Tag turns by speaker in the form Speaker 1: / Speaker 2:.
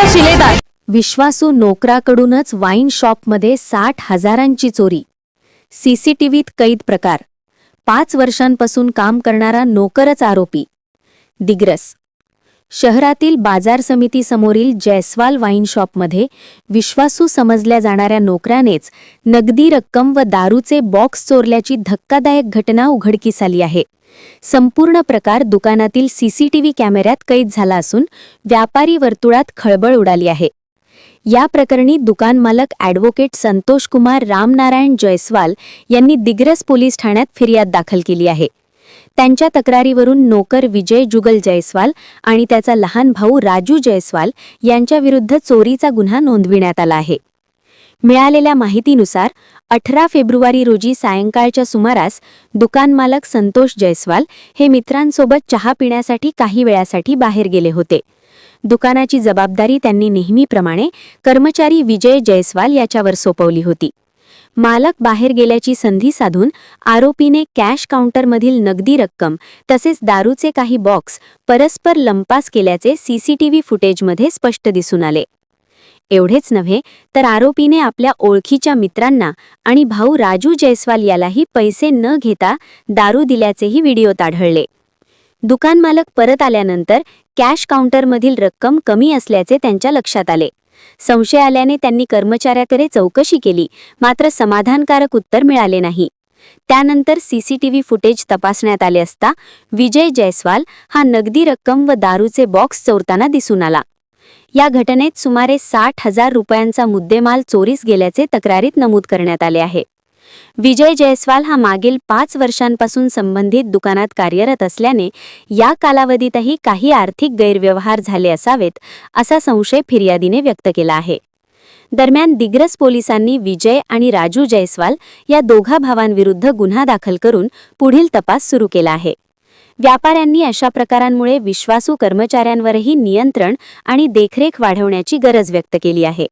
Speaker 1: शिलेदार।
Speaker 2: विश्वासू नोकराकडूनच वाईन शॉपमध्ये 60,000ची चोरी। सीसीटीव्हीत कैद प्रकार। 5 वर्षांपासून काम करणारा नोकरच आरोपी। दिग्रस शहरातील बाजार समिती समोरील जयस्वाल वाईन शॉपमध्ये विश्वासू समजल्या जाणाऱ्या नोकरानेच नगदी रक्कम व दारूचे बॉक्स चोरल्याची धक्कादायक घटना उघडकीस आली आहे। संपूर्ण प्रकार दुकानातील सीसीटीव्ही कॅमेऱ्यात कैद झाला असून व्यापारी वर्तुळात खळबळ उडाली आहे। या प्रकरणी दुकान मालक ॲडव्होकेट संतोष कुमार रामनारायण जयस्वाल यांनी दिग्रस पोलीस ठाण्यात फिर्याद दाखल केली आहे। त्यांच्या तक्रारीवरून नोकर विजय जुगल जयस्वाल आणि त्याचा लहान भाऊ राजू जयस्वाल यांच्याविरुद्ध चोरीचा गुन्हा नोंदविण्यात आला आहे। मिळालेल्या माहितीनुसार 18 फेब्रुवारी रोजी सायंकाळच्या सुमारास दुकान मालक संतोष जयस्वाल हे मित्रांसोबत चहा पिण्यासाठी काही वेळासाठी बाहेर गेले होते। दुकानाची जबाबदारी त्यांनी नेहमीप्रमाणे कर्मचारी विजय जयस्वाल याच्यावर सोपवली होती। मालक बाहेर गेल्याची संधी साधून आरोपीने कॅश काउंटरमधील नगदी रक्कम तसेच दारूचे काही बॉक्स परस्पर लंपास केल्याचे सीसीटीव्ही फुटेजमध्ये स्पष्ट दिसून आले। एवढेच नव्हे तर आरोपीने आपल्या ओळखीच्या मित्रांना आणि भाऊ राजू जयस्वाल यालाही पैसे न घेता दारू दिल्याचेही व्हिडिओत आढळले। दुकान मालक परत आल्यानंतर कॅश काउंटरमधील रक्कम कमी असल्याचे त्यांच्या लक्षात आले। संशय आल्याने त्यांनी कर्मचाऱ्याकडे चौकशी केली, मात्र समाधानकारक उत्तर मिळाले नाही। त्यानंतर सीसीटीव्ही फुटेज तपासण्यात आले असता विजय जयस्वाल हा नगदी रक्कम व दारूचे बॉक्स चोरताना दिसून आला। या घटनेत सुमारे 60,000 रुपयांचा मुद्देमाल चोरीस गेल्याचे तक्रारीत नमूद करण्यात आले आहे। विजय जयस्वाल हा मागील 5 वर्षांपासून संबंधित दुकानात कार्यरत असल्याने या कालावधीतही काही आर्थिक गैरव्यवहार झाले असावेत असा संशय फिर्यादीने व्यक्त केला आहे। दरम्यान दिग्रस पोलिसांनी विजय आणि राजू जयस्वाल या दोघा भावांविरुद्ध गुन्हा दाखल करून पुढील तपास सुरू केला आहे। व्यापाऱ्यांनी अशा प्रकारांमुळे विश्वासू कर्मचाऱ्यांवरही नियंत्रण आणि देखरेख वाढवण्याची गरज व्यक्त केली आहे।